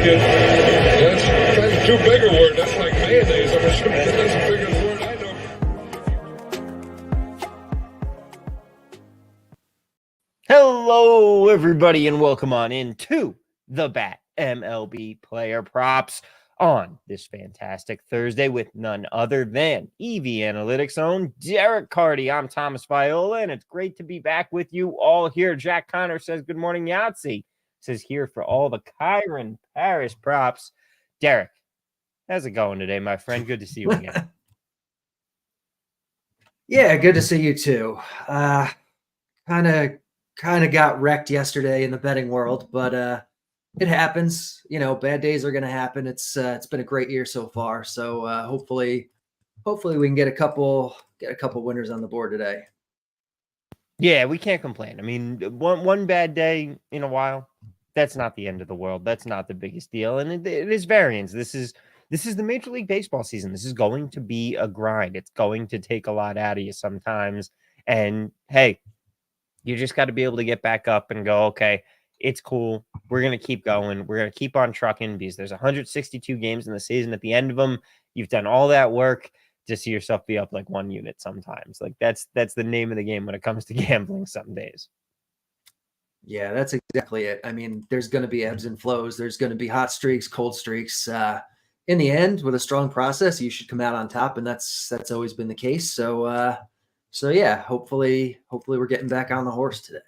it. That's too big a word. That's like mayonnaise. I'm assuming that's the biggest word I know. Hello, everybody, and welcome on into the Bat MLB Player Props on this fantastic Thursday with none other than EV Analytics' own Derek Carty. I'm Thomas Viola, and it's great to be back with you all here. Jack Connor says, good morning, Yahtzee. Says here for all the Kiren Paris props. Derek, how's it going today, my friend? Good to see you again. Yeah, good to see you too. Kind of got wrecked yesterday in the betting world, but it happens. You know, bad days are going to happen. It's been a great year so far. So hopefully we can get a couple winners on the board today. Yeah, we can't complain. I mean, one bad day in a while, that's not the end of the world. That's not the biggest deal. And it is variance. This is the Major League Baseball season. This is going to be a grind. It's going to take a lot out of you sometimes. And hey, you just got to be able to get back up and go, okay, it's cool. We're going to keep going. We're going to keep on trucking because there's 162 games in the season. At the end of them, you've done all that work to see yourself be up like 1 unit sometimes. Like that's the name of the game when it comes to gambling some days. Yeah, that's exactly it. I mean, there's going to be ebbs and flows. There's going to be hot streaks, cold streaks. In the end, with a strong process, you should come out on top, and that's always been the case. So yeah, hopefully we're getting back on the horse today.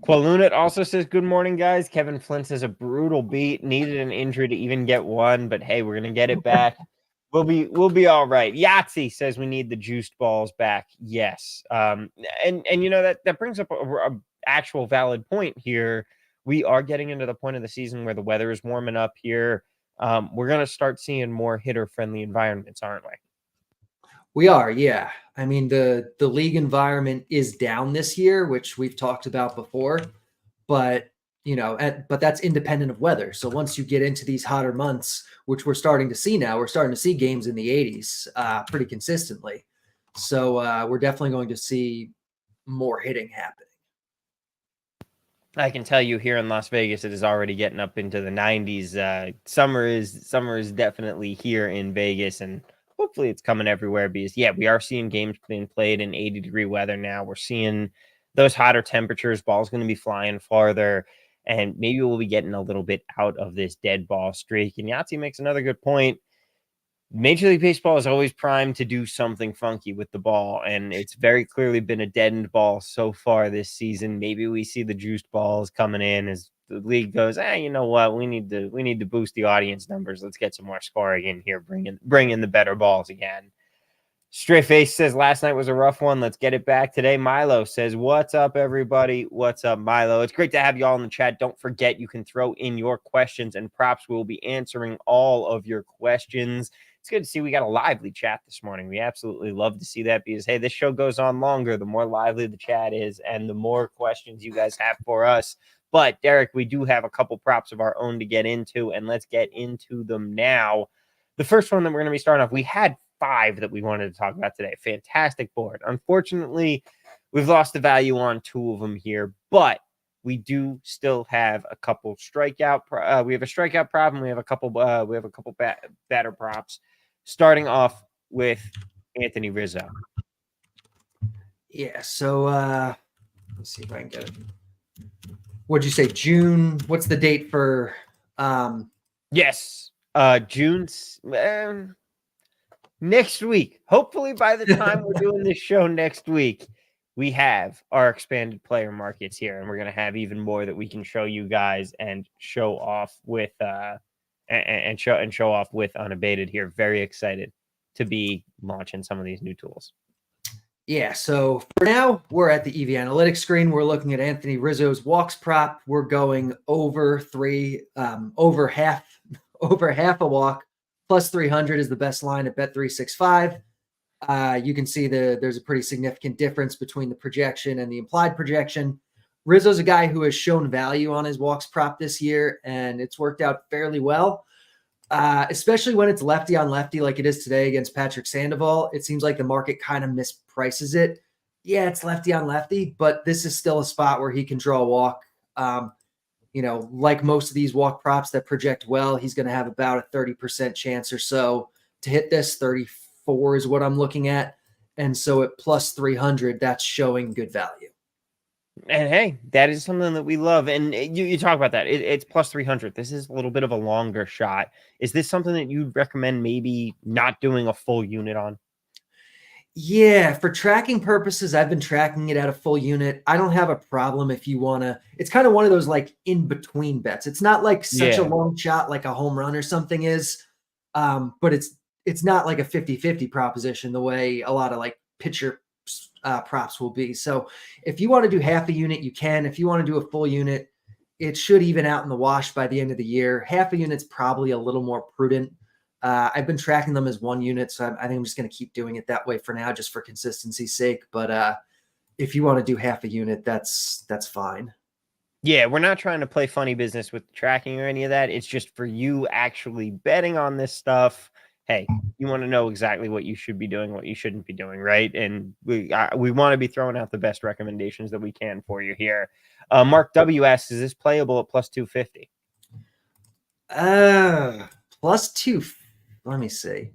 Qualunit also says, good morning, guys. Kevin Flint says a brutal beat, needed an injury to even get one, but hey, we're going to get it back. We'll be all right. Yahtzee says we need the juiced balls back. Yes. And you know, that brings up a actual valid point here. We are getting into the point of the season where the weather is warming up here. We're going to start seeing more hitter-friendly environments, aren't we? We are, yeah. I mean, the league environment is down this year, which we've talked about before, but you know, but that's independent of weather. So once you get into these hotter months, which we're starting to see now, we're starting to see games in the 80s pretty consistently. So we're definitely going to see more hitting happening. I can tell you here in Las Vegas, it is already getting up into the 90s. Summer is definitely here in Vegas, and hopefully it's coming everywhere because, yeah, we are seeing games being played in 80-degree weather now. We're seeing those hotter temperatures. Ball's going to be flying farther, and maybe we'll be getting a little bit out of this dead ball streak. And Yahtzee makes another good point. Major League Baseball is always primed to do something funky with the ball, and it's very clearly been a deadened ball so far this season. Maybe we see the juiced balls coming in as the league goes, you know what? We need to boost the audience numbers. Let's get some more scoring in here. Bring in the better balls again. Stray Face says last night was a rough one. Let's get it back today. Milo says, what's up, everybody? What's up, Milo? It's great to have you all in the chat. Don't forget, you can throw in your questions and props. We'll be answering all of your questions. It's good to see we got a lively chat this morning. We absolutely love to see that because, hey, this show goes on longer the more lively the chat is and the more questions you guys have for us. But, Derek, we do have a couple props of our own to get into, and let's get into them now. The first one that we're going to be starting off, we had 5 that we wanted to talk about today. Fantastic board. Unfortunately, we've lost the value on 2 of them here, but we do still have a couple strikeout. We have a strikeout prop, and we have a couple batter props. Starting off with Anthony Rizzo. Yeah. So let's see if I can get it. What'd you say? June? What's the date for? Yes, June. Next week. Hopefully, by the time we're doing this show next week, we have our expanded player markets here, and we're going to have even more that we can show you guys and show off with show off with Unabated here. Very excited to be launching some of these new tools. Yeah, so for now, we're at the EV Analytics screen. We're looking at Anthony Rizzo's walks prop. We're going over half a walk. Plus 300 is the best line at Bet365. You can see there's a pretty significant difference between the projection and the implied projection. Rizzo's a guy who has shown value on his walks prop this year, and it's worked out fairly well, especially when it's lefty on lefty like it is today against Patrick Sandoval. It seems like the market kind of misprices it. Yeah, it's lefty on lefty, but this is still a spot where he can draw a walk. like most of these walk props that project well, he's going to have about a 30% chance or so to hit this. 34 is what I'm looking at. And so at plus 300, that's showing good value. And hey, that is something that we love. And you talk about that. It's plus 300. This is a little bit of a longer shot. Is this something that you'd recommend maybe not doing a full unit on? Yeah, for tracking purposes, I've been tracking it at a full unit. I don't have a problem if you want to. It's kind of one of those like in between bets. It's not like such a long shot like a home run or something is, but it's not like a 50-50 proposition the way a lot of like pitcher props will be. So if you want to do half a unit, you can. If you want to do a full unit, it should even out in the wash by the end of the year. Half a unit's probably a little more prudent. I've been tracking them as one unit, so I think I'm just going to keep doing it that way for now, just for consistency's sake. But if you want to do half a unit, that's fine. Yeah, we're not trying to play funny business with tracking or any of that. It's just for you actually betting on this stuff. Hey, you want to know exactly what you should be doing, what you shouldn't be doing, right? And we want to be throwing out the best recommendations that we can for you here. Mark WS, is this playable at plus 250? Plus 250. Let me see.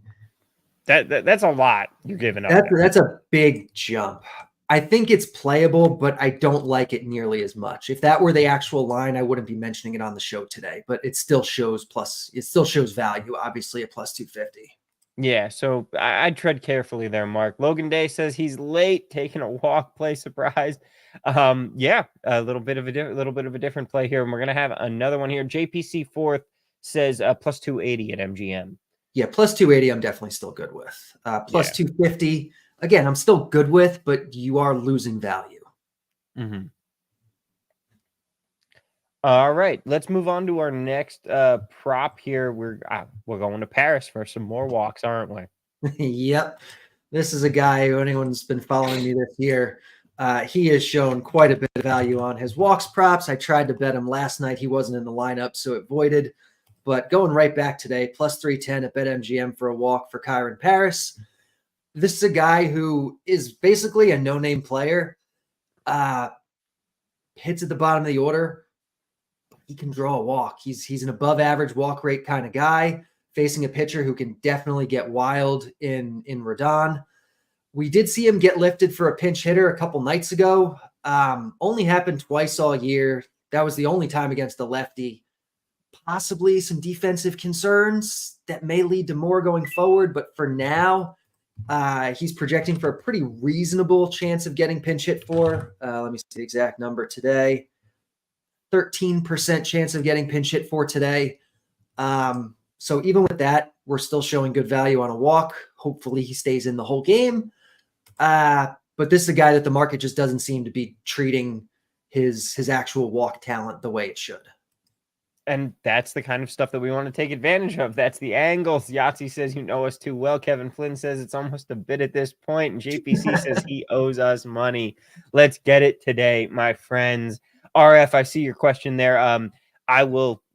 That's a lot you're giving up. That's a big jump. I think it's playable, but I don't like it nearly as much. If that were the actual line, I wouldn't be mentioning it on the show today, but it still shows value, obviously, at plus 250. Yeah, so I'd tread carefully there, Mark. Logan Day says he's late, taking a walk, play surprised. Yeah, a little bit of a different play here, and we're gonna have another one here. JPC fourth says plus 280 at MGM. Yeah, plus 280, I'm definitely still good with. Plus 250, again, I'm still good with, but you are losing value. Mm-hmm. All right, let's move on to our next prop here. We're going to Paris for some more walks, aren't we? Yep. This is a guy who anyone's been following me this year. He has shown quite a bit of value on his walks props. I tried to bet him last night. He wasn't in the lineup, so it voided. But going right back today, plus 310 at BetMGM for a walk for Kiren Paris. This is a guy who is basically a no-name player. Hits at the bottom of the order. He can draw a walk. He's an above-average walk rate kind of guy, facing a pitcher who can definitely get wild in Rodon. We did see him get lifted for a pinch hitter a couple nights ago. Only happened twice all year. That was the only time against the lefty. Possibly some defensive concerns that may lead to more going forward. But for now, he's projecting for a pretty reasonable chance of getting pinch hit for. Let me see the exact number today. 13% chance of getting pinch hit for today. So even with that, we're still showing good value on a walk. Hopefully he stays in the whole game. But this is a guy that the market just doesn't seem to be treating his actual walk talent the way it should. And that's the kind of stuff that we want to take advantage of. That's the angles. Yahtzee says, you know us too well. Kevin Flynn says it's almost a bit at this point. And JPC says he owes us money. Let's get it today, my friends. RF, I see your question there.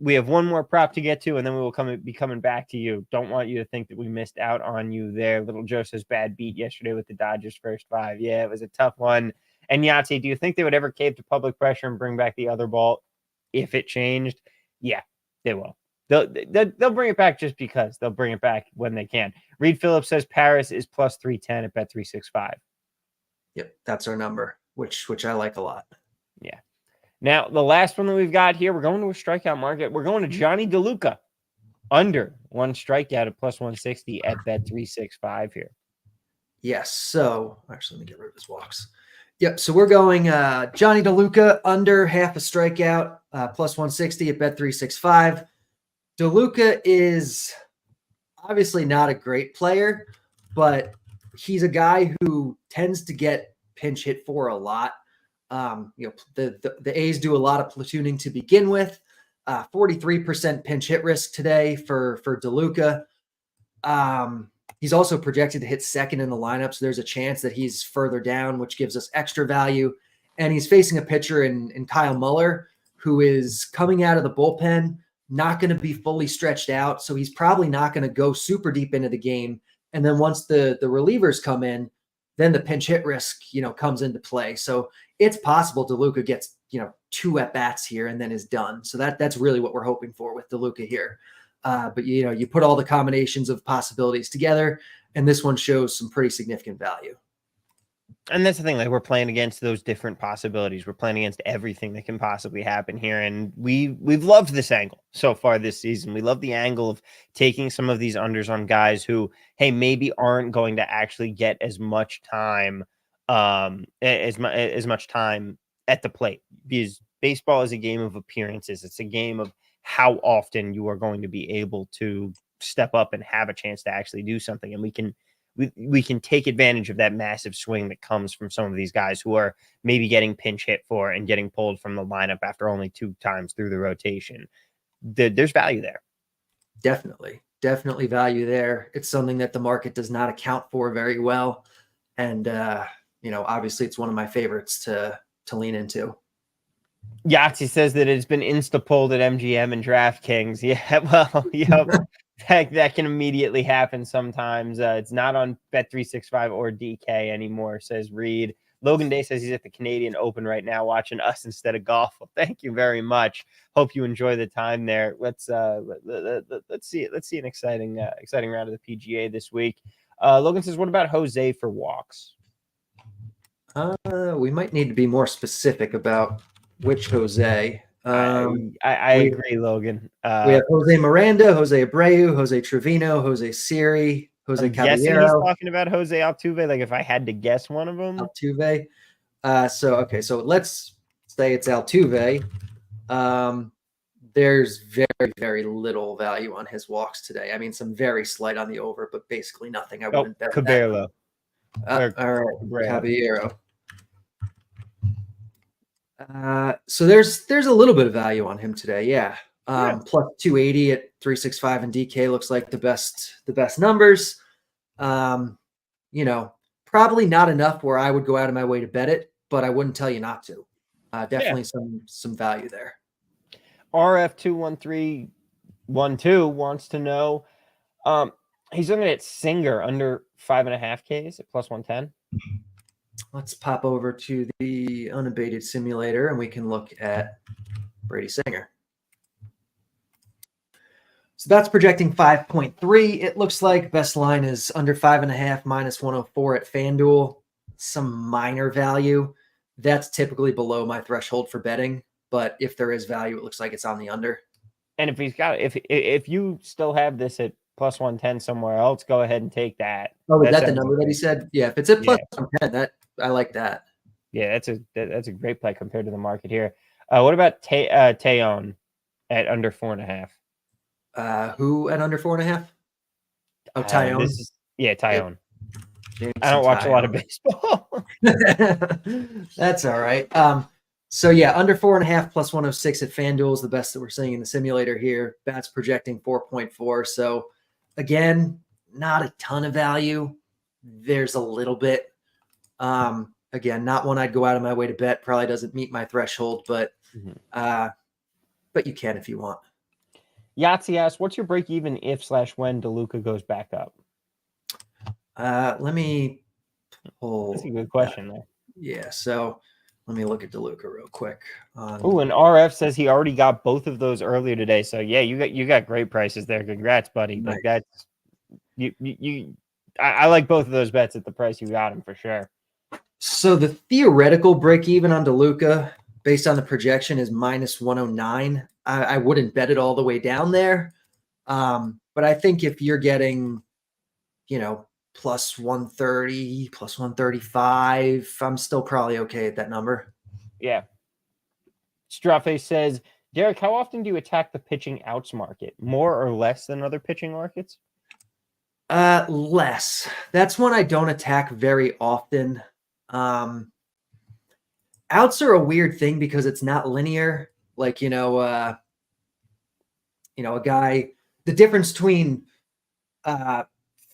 We have one more prop to get to, and then we will be coming back to you. Don't want you to think that we missed out on you there. Little Joe says bad beat yesterday with the Dodgers first five. Yeah, it was a tough one. And Yahtzee, do you think they would ever cave to public pressure and bring back the other ball if it changed? Yeah, they will. They'll bring it back just because. They'll bring it back when they can. Reed Phillips says Paris is plus 310 at Bet365. Yep, that's our number, which I like a lot. Yeah. Now, the last one that we've got here, we're going to a strikeout market. We're going to Johnny DeLuca under one strikeout at plus 160 at Bet365 here. Yes. So actually, let me get rid of his walks. Yep. So we're going Johnny DeLuca under half a strikeout, plus 160 at Bet365. DeLuca is obviously not a great player, but he's a guy who tends to get pinch hit for a lot. The A's do a lot of platooning to begin with. 43% pinch hit risk today for DeLuca. He's also projected to hit second in the lineup, so there's a chance that he's further down, which gives us extra value. And he's facing a pitcher in Kyle Muller, who is coming out of the bullpen, not going to be fully stretched out, so he's probably not going to go super deep into the game. And then once the relievers come in, then the pinch hit risk, comes into play. So it's possible DeLuca gets, 2 at bats here and then is done. So that's really what we're hoping for with DeLuca here. But you put all the combinations of possibilities together, and this one shows some pretty significant value. And that's the thing, like we're playing against those different possibilities. We're playing against everything that can possibly happen here. And we've loved this angle so far this season. We love the angle of taking some of these unders on guys who, hey, maybe aren't going to actually get as much time, as much time at the plate, because baseball is a game of appearances. It's a game of how often you are going to be able to step up and have a chance to actually do something. And we can take advantage of that massive swing that comes from some of these guys who are maybe getting pinch hit for and getting pulled from the lineup after only 2 times through the rotation. There's value there. Definitely value there. It's something that the market does not account for very well. And, obviously it's one of my favorites to lean into. Yahtzee says that it's been insta-pulled at MGM and DraftKings. Yeah, well, that can immediately happen sometimes. It's not on Bet365 or DK anymore, says Reed. Logan Day says he's at the Canadian Open right now watching us instead of golf. Well, thank you very much. Hope you enjoy the time there. Let's see an exciting round of the PGA this week. Logan says, what about Jose for walks? We might need to be more specific about which Jose. I agree, Logan. We have Jose Miranda, Jose Abreu, Jose Trevino, Jose Siri, Jose Caballero. He's talking about Jose Altuve. Like if I had to guess one of them, Altuve. So let's say it's Altuve. There's very, very little value on his walks today. I mean, some very slight on the over, but basically nothing. I wouldn't bet Caballero. All right, Caballero. So there's a little bit of value on him today. Yeah. Plus 280 at 365 and DK looks like the best numbers. Probably not enough where I would go out of my way to bet it, but I wouldn't tell you not to. Definitely some value there. RF21312 wants to know, he's looking at Singer under 5.5 Ks at plus 110. Let's pop over to the Unabated simulator and we can look at Brady Singer. So that's projecting 5.3. It looks like best line is under 5.5 minus 104 at FanDuel. Some minor value. That's typically below my threshold for betting, but if there is value, it looks like it's on the under. And if you still have this at plus 110 somewhere else, go ahead and take that. Oh, is that the number that he said? Yeah, if it's at plus 110, I like that. Yeah, that's a great play compared to the market here. What about Taillon at under 4.5? Who at under 4.5? Oh, Taillon. Taillon. I don't watch a lot of baseball. That's all right. So yeah, under 4.5 plus 106 at FanDuel is the best that we're seeing in the simulator here. Bats projecting 4.4. So again, not a ton of value. There's a little bit. Again, not one I'd go out of my way to bet. Probably doesn't meet my threshold, but you can if you want. Yahtzee asks, what's your break even if/when DeLuca goes back up? Let me pull. That's a good question there. Yeah, so let me look at DeLuca real quick. And RF says he already got both of those earlier today. So yeah, you got great prices there. Congrats, buddy. Nice. Like that's I like both of those bets at the price you got them for sure. So the theoretical break even on DeLuca based on the projection is minus 109. I wouldn't bet it all the way down there. But I think if you're getting, plus 130, plus 135, I'm still probably okay at that number. Yeah. Straffe says, Derek, how often do you attack the pitching outs market? More or less than other pitching markets? Less. That's one I don't attack very often. Outs are a weird thing because it's not linear. Like, a guy, the difference between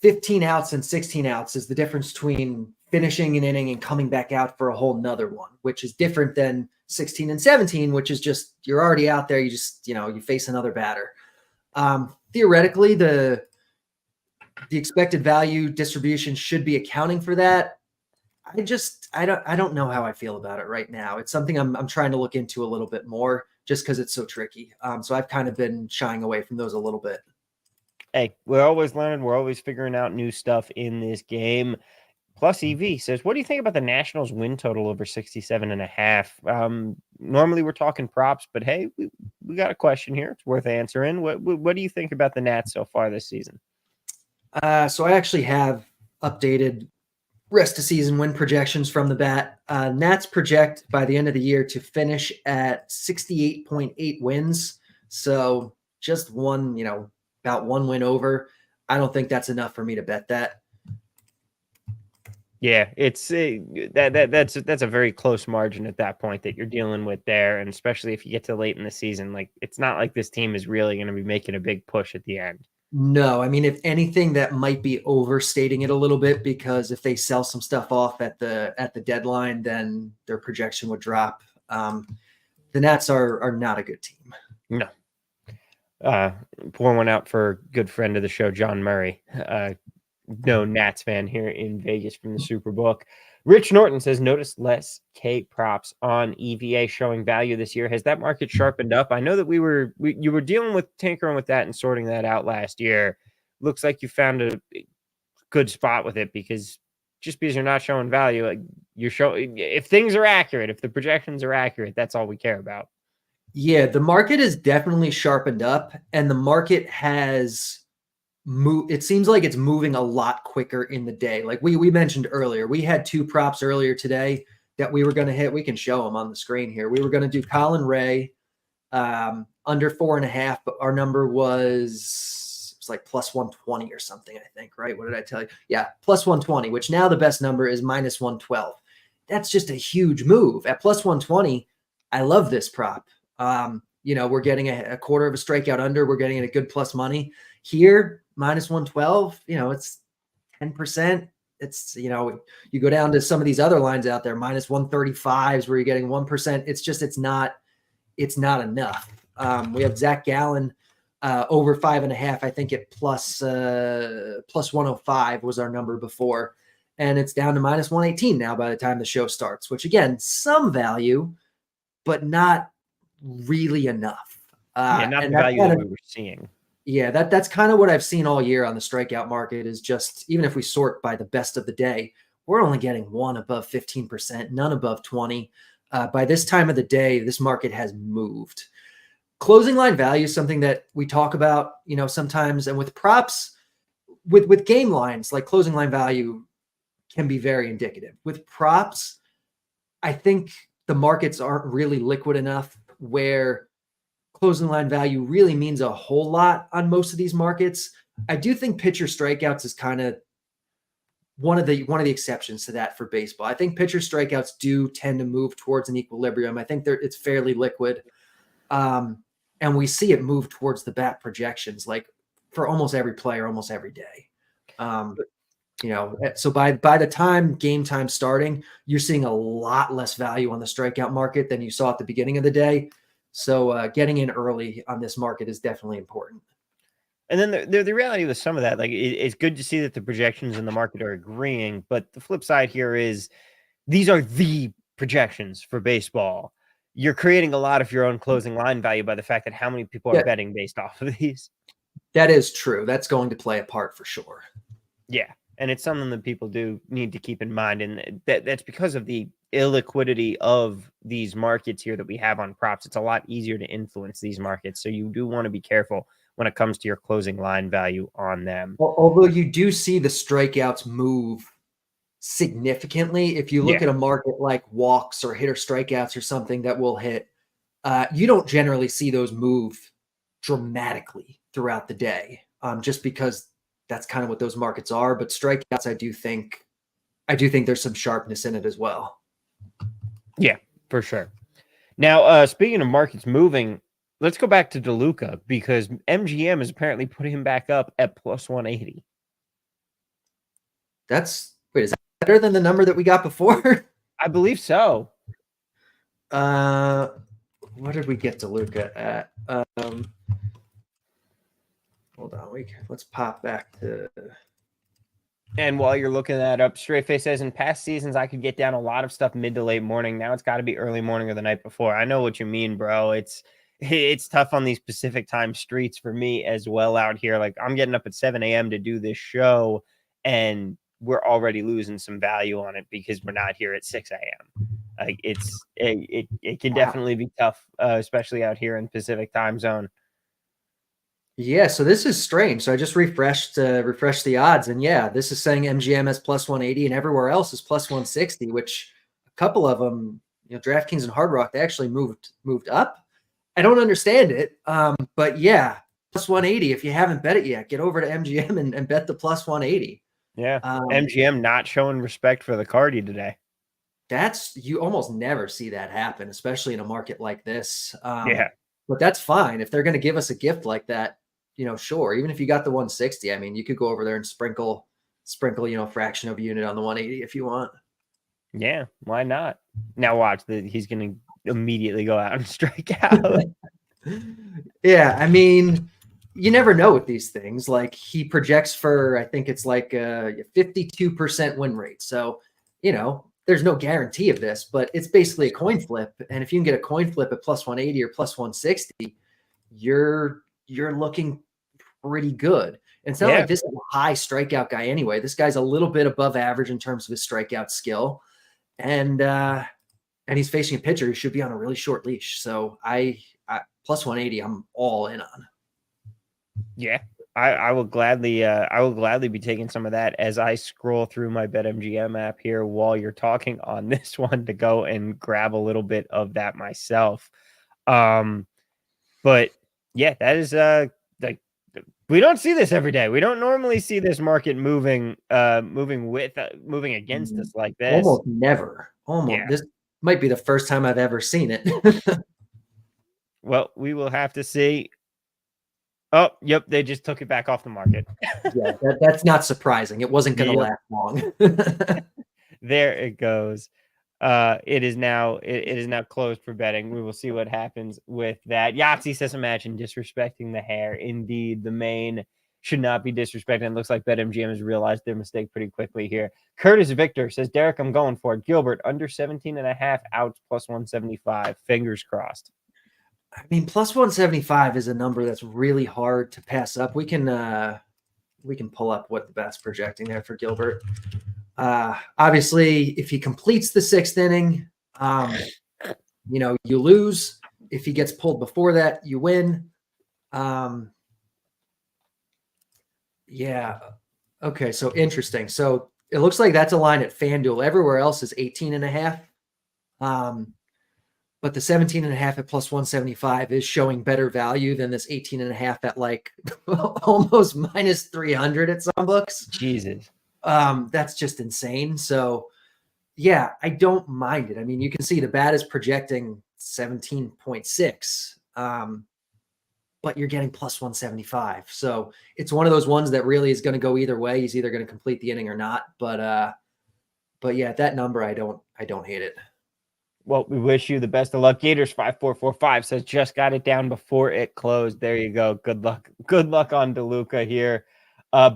15 outs and 16 outs is the difference between finishing an inning and coming back out for a whole nother one, which is different than 16 and 17, which is just, you're already out there. You just, you face another batter. Theoretically, the expected value distribution should be accounting for that. I don't know how I feel about it right now. It's something I'm trying to look into a little bit more just because it's so tricky. So I've kind of been shying away from those a little bit. Hey, we're always learning. We're always figuring out new stuff in this game. Plus EV says, what do you think about the Nationals win total over 67.5? Normally we're talking props, but hey, we got a question here. It's worth answering. What do you think about the Nats so far this season? So I actually have updated rest of season win projections from the bat. Nats project by the end of the year to finish at 68.8 wins. So just one, about one win over. I don't think that's enough for me to bet that. Yeah, it's that's a very close margin at that point that you're dealing with there, and especially if you get to late in the season, like it's not like this team is really going to be making a big push at the end. No, I mean, if anything, that might be overstating it a little bit because if they sell some stuff off at the deadline, then their projection would drop. The Nats are not a good team. No. Pour one out for a good friend of the show, John Murray. No Nats fan here in Vegas from the Superbook. Rich Norton says, notice less K props on EVA showing value this year. Has that market sharpened up? I know that you were dealing with tinkering with that and sorting that out last year. Looks like you found a good spot with it because just because you're not showing value, like you're showing, if things are accurate, if the projections are accurate, that's all we care about. Yeah, the market is definitely sharpened up, and the market has moved. It seems like it's moving a lot quicker in the day. Like we mentioned earlier, we had two props earlier today that we were going to hit. We can show them on the screen here. We were going to do Colin Ray under 4.5, but our number was like plus 120 or something, I think, right? What did I tell you? Yeah, plus 120, which now the best number is minus 112. That's just a huge move. At plus 120, I love this prop. We're getting a quarter of a strikeout under. We're getting a good plus money. Here, minus 112, it's 10%. It's, you go down to some of these other lines out there, minus 135s where you're getting 1%. It's not enough. We have Zach Gallen over 5.5. I think at plus 105 was our number before. And it's down to minus 118 now by the time the show starts, which again, some value, but not really enough. Not the value that we were seeing. Yeah, that's kind of what I've seen all year on the strikeout market is just, even if we sort by the best of the day, we're only getting one above 15%, none above 20. By this time of the day, this market has moved. Closing line value is something that we talk about, sometimes, and with props, with game lines, like closing line value can be very indicative. With props, I think the markets aren't really liquid enough where closing line value really means a whole lot on most of these markets. I do think pitcher strikeouts is kind of one of the exceptions to that for baseball. I think pitcher strikeouts do tend to move towards an equilibrium. I think it's fairly liquid. And we see it move towards the bat projections, like for almost every player, almost every day. So by the time game time starting, you're seeing a lot less value on the strikeout market than you saw at the beginning of the day. So getting in early on this market is definitely important. And then the reality with some of that, like it's good to see that the projections in the market are agreeing, but the flip side here is these are the projections for baseball. You're creating a lot of your own closing line value by the fact that how many people are betting based off of these. That is true. That's going to play a part for sure. Yeah. And it's something that people do need to keep in mind. And that's because of the illiquidity of these markets here that we have on props. It's a lot easier to influence these markets. So you do want to be careful when it comes to your closing line value on them. Although you do see the strikeouts move significantly. If you look at a market like walks or hitter strikeouts or something that will hit, you don't generally see those move dramatically throughout the day, just because that's kind of what those markets are. But strikeouts, I do think there's some sharpness in it as well. Yeah, for sure. Now, speaking of markets moving, let's go back to DeLuca because MGM is apparently putting him back up at plus 180. Is that better than the number that we got before? I believe so. What did we get DeLuca at? Hold on, let's pop back to And while you're looking that up, Straight Face says, in past seasons, I could get down a lot of stuff mid to late morning. Now it's got to be early morning or the night before. I know what you mean, bro. It's tough on these Pacific time streets for me as well out here. Like, I'm getting up at 7 a.m. to do this show, and we're already losing some value on it because we're not here at 6 a.m. Like, it can definitely be tough, especially out here in Pacific time zone. Yeah, so this is strange. So I just refreshed the odds, and yeah, this is saying MGM has plus 180, and everywhere else is plus 160. Which a couple of them, DraftKings and Hard Rock, they actually moved up. I don't understand it, but yeah, plus 180. If you haven't bet it yet, get over to MGM and bet the plus 180. Yeah, MGM not showing respect for the Carty today. You almost never see that happen, especially in a market like this. Yeah, but that's fine if they're going to give us a gift like that. Sure. Even if you got the 160, I mean, you could go over there and sprinkle, fraction of a unit on the 180 if you want. Yeah, why not? Now watch he's going to immediately go out and strike out. Yeah, I mean, you never know with these things. Like, he projects for, I think it's like a 52% win rate. So, there's no guarantee of this, but it's basically a coin flip. And if you can get a coin flip at plus 180 or plus 160, you're looking pretty good. And it's not like this is a high strikeout guy anyway. This guy's a little bit above average in terms of his strikeout skill. And he's facing a pitcher who should be on a really short leash. So I plus 180, I'm all in on. Yeah, I will gladly be taking some of that as I scroll through my BetMGM app here while you're talking on this one to go and grab a little bit of that myself. But yeah, that is like, we don't see this every day. We don't normally see this market moving against us like this. Almost never. Yeah. This might be the first time I've ever seen it. Well, we will have to see. Oh, yep, they just took it back off the market. Yeah, that's not surprising. It wasn't going to last long. There it goes. It is now closed for betting. We will see what happens with that. Yahtzee says, imagine disrespecting the hair. Indeed, the mane should not be disrespected. It looks like BetMGM has realized their mistake pretty quickly here. Curtis Victor says, Derek, I'm going for it. Gilbert, under 17.5, outs plus 175. Fingers crossed. I mean, plus 175 is a number that's really hard to pass up. We can pull up what the bet's projecting there for Gilbert. Obviously, if he completes the 6th inning, you lose. If he gets pulled before that, you win. Yeah. Okay. So interesting. So it looks like that's a line at FanDuel. Everywhere else is 18.5. But the 17.5 at plus 175 is showing better value than this 18.5 at like almost minus 300 at some books. Jesus. That's just insane. So yeah, I don't mind it. I mean, you can see the bat is projecting 17.6. But you're getting plus 175. So it's one of those ones that really is going to go either way. He's either going to complete the inning or not. But yeah, that number, I don't hate it. Well, we wish you the best of luck. Gators 5445 says just got it down before it closed. There you go. Good luck. Good luck on DeLuca here.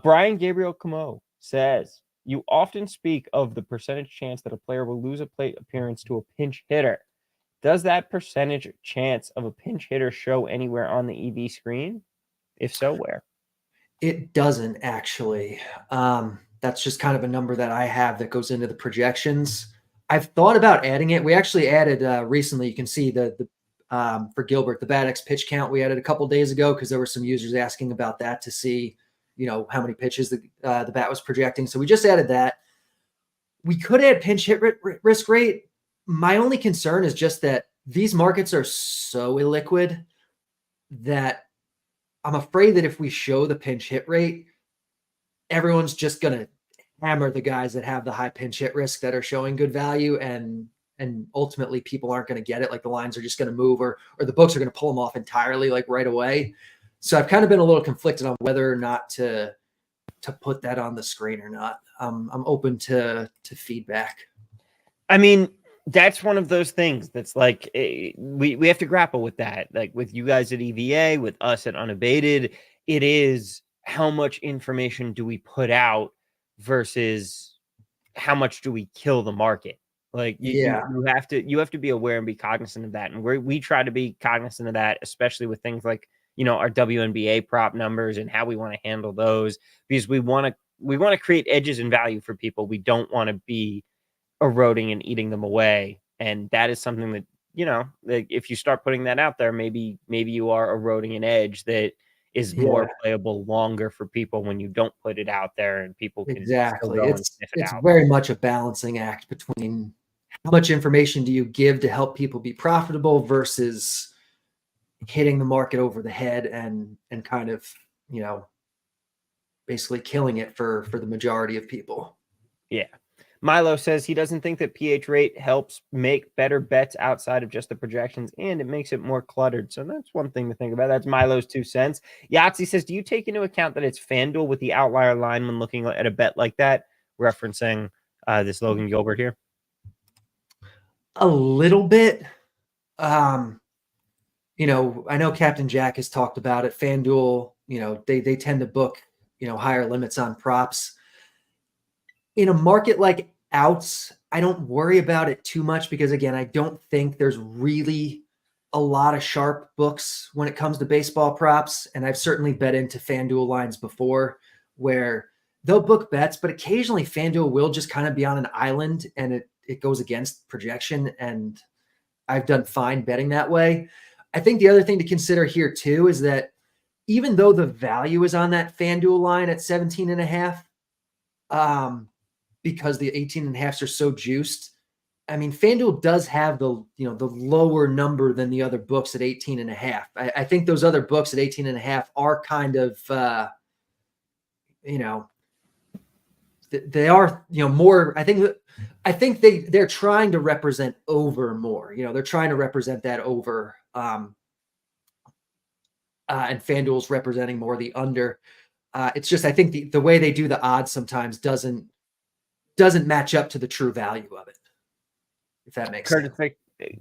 Brian Gabriel Camo says, you often speak of the percentage chance that a player will lose a plate appearance to a pinch hitter. Does that percentage chance of a pinch hitter show anywhere on the EV screen? If so, where? It doesn't actually. That's just kind of a number that I have that goes into the projections. I've thought about adding it. We actually added recently. You can see the for Gilbert, the BATX pitch count we added a couple days ago because there were some users asking about that to see, how many pitches the bat was projecting. So we just added that. We could add pinch hit risk rate. My only concern is just that these markets are so illiquid that I'm afraid that if we show the pinch hit rate, everyone's just going to hammer the guys that have the high pinch hit risk that are showing good value, and ultimately people aren't going to get it. Like, the lines are just going to move, or the books are going to pull them off entirely, like right away. So I've kind of been a little conflicted on whether or not to put that on the screen or not. I'm open to feedback. I mean, that's one of those things that's like, we have to grapple with that. Like with you guys at EVA, with us at Unabated, it is how much information do we put out versus how much do we kill the market. Like you have to be aware and be cognizant of that. And we try to be cognizant of that, especially with things like, our WNBA prop numbers and how we want to handle those, because we want to create edges and value for people. We don't want to be eroding and eating them away. And that is something that, like if you start putting that out there, maybe you are eroding an edge that is more playable longer for people when you don't put it out there and people can still go and sniff it It's out. very much a balancing act between how much information do you give to help people be profitable versus hitting the market over the head and kind of, basically killing it for the majority of people. Yeah. Milo says he doesn't think that PH rate helps make better bets outside of just the projections, and it makes it more cluttered. So that's one thing to think about. That's Milo's 2 cents. Yahtzee says, do you take into account that it's FanDuel with the outlier line when looking at a bet like that? Referencing this Logan Gilbert here. A little bit. I know Captain Jack has talked about it. FanDuel, they tend to book, higher limits on props. In a market like outs, I don't worry about it too much because, again, I don't think there's really a lot of sharp books when it comes to baseball props. And I've certainly bet into FanDuel lines before where they'll book bets, but occasionally FanDuel will just kind of be on an island and it goes against projection. And I've done fine betting that way. I think the other thing to consider here too is that even though the value is on that FanDuel line at 17.5, because the 18.5s are so juiced, I mean, FanDuel does have the lower number than the other books at 18.5. I think those other books at 18.5 are kind of, they are, more, I think they're trying to represent over more, they're trying to represent that over, and FanDuel's representing more the under. It's just, I think the way they do the odds sometimes doesn't match up to the true value of it, if that makes sense.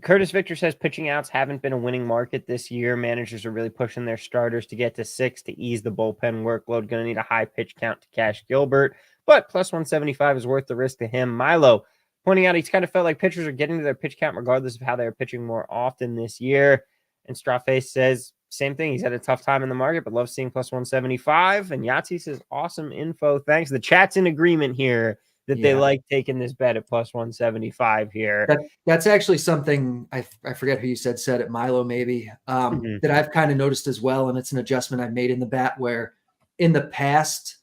Curtis Victor says pitching outs haven't been a winning market this year. Managers are really pushing their starters to get to 6 to ease the bullpen workload. Going to need a high pitch count to cash Gilbert, but plus 175 is worth the risk to him. Milo pointing out he's kind of felt like pitchers are getting to their pitch count regardless of how they're pitching more often this year. And Strawface says same thing. He's had a tough time in the market, but loves seeing plus 175. And Yahtzee says awesome info. Thanks. The chat's in agreement here that they like taking this bet at plus 175 here. That's actually something I forget who you said it, Milo maybe, that I've kind of noticed as well. And it's an adjustment I've made in the bat where in the past,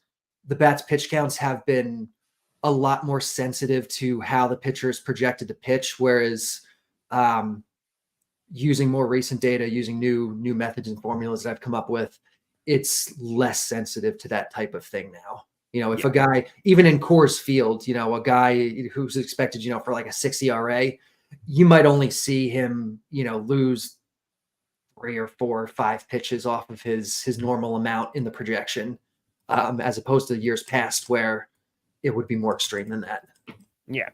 the bat's pitch counts have been a lot more sensitive to how the pitcher is projected to pitch. Whereas using more recent data, using new methods and formulas that I've come up with, it's less sensitive to that type of thing now. If a guy, even in Coors Field, a guy who's expected, for like a 6 ERA, you might only see him, lose 3 or 4 or 5 pitches off of his normal amount in the projection, as opposed to years past where it would be more extreme than that. Yeah.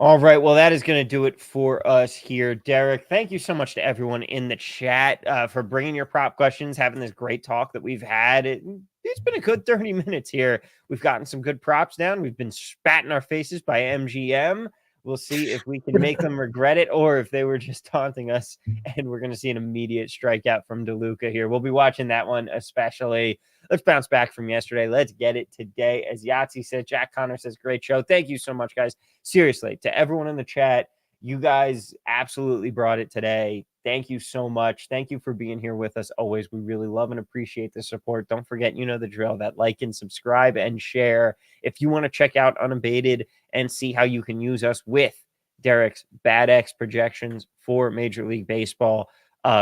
All right. Well, that is going to do it for us here. Derek, thank you so much to everyone in the chat for bringing your prop questions, having this great talk that we've had. It's been a good 30 minutes here. We've gotten some good props down. We've been spat in our faces by MGM. We'll see if we can make them regret it or if they were just taunting us. And we're going to see an immediate strikeout from DeLuca here. We'll be watching that one especially. Let's bounce back from yesterday. Let's get it today. As Yahtzee said, Jack Connor says, great show. Thank you so much, guys. Seriously, to everyone in the chat, you guys absolutely brought it today. Thank you so much. Thank you for being here with us always. We really love and appreciate the support. Don't forget, you know the drill, that like and subscribe and share. If you want to check out Unabated and see how you can use us with Derek's BATX projections for Major League Baseball,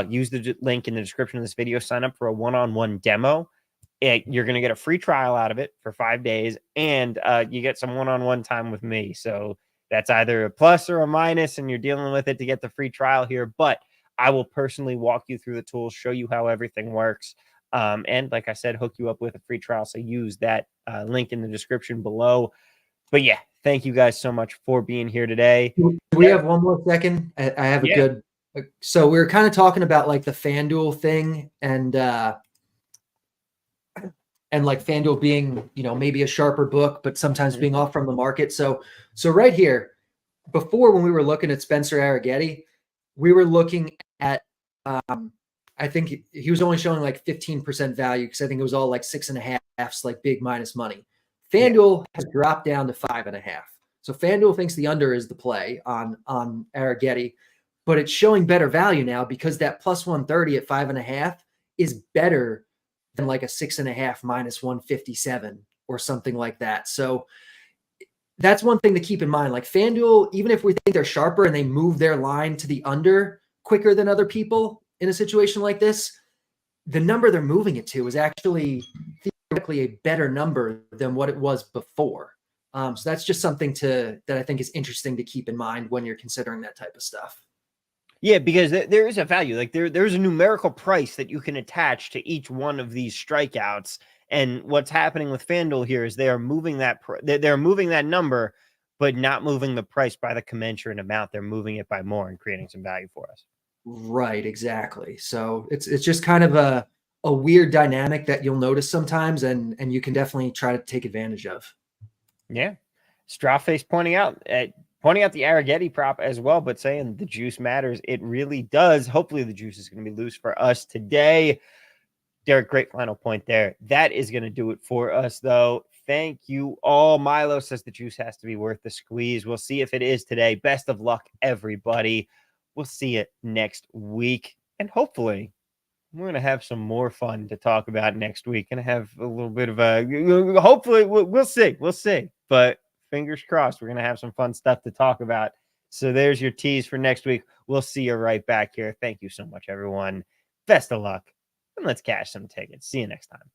use the link in the description of this video. Sign up for a one-on-one demo. You're going to get a free trial out of it for 5 days, and you get some one-on-one time with me. So that's either a plus or a minus, and you're dealing with it to get the free trial here. But I will personally walk you through the tools, show you how everything works. And like I said, hook you up with a free trial. So use that link in the description below. But yeah, thank you guys so much for being here today. Do we have one more second? I have a good. So we were kind of talking about like the FanDuel thing, and and like FanDuel being, maybe a sharper book, but sometimes being Mhm. off from the market. So right here, before when we were looking at Spencer Arrighetti, we were looking at, I think he was only showing like 15% value because I think it was all like 6.5s, like big minus money. Yeah. FanDuel has dropped down to 5.5. So FanDuel thinks the under is the play on Arrighetti, but it's showing better value now because that plus 130 at 5.5 is better than like a 6.5 minus 157 or something like that. So that's one thing to keep in mind. Like FanDuel, even if we think they're sharper and they move their line to the under quicker than other people in a situation like this, the number they're moving it to is actually theoretically a better number than what it was before. So that's just something that I think is interesting to keep in mind when you're considering that type of stuff. Yeah, because there is a value. Like there's a numerical price that you can attach to each one of these strikeouts. And what's happening with FanDuel here is they are moving they're moving that number, but not moving the price by the commensurate amount. They're moving it by more and creating some value for us. Right, exactly. So it's just kind of a weird dynamic that you'll notice sometimes, and you can definitely try to take advantage of. Yeah. Strawface pointing out the Arrighetti prop as well, but saying the juice matters. It really does. Hopefully the juice is going to be loose for us today. Derek, great final point there. That is going to do it for us, though. Thank you all. Milo says the juice has to be worth the squeeze. We'll see if it is today. Best of luck, everybody. We'll see it next week. And hopefully, we're going to have some more fun to talk about next week and have a little bit of hopefully, we'll see. We'll see. But fingers crossed, we're going to have some fun stuff to talk about. So there's your tease for next week. We'll see you right back here. Thank you so much, everyone. Best of luck. And let's cash some tickets. See you next time.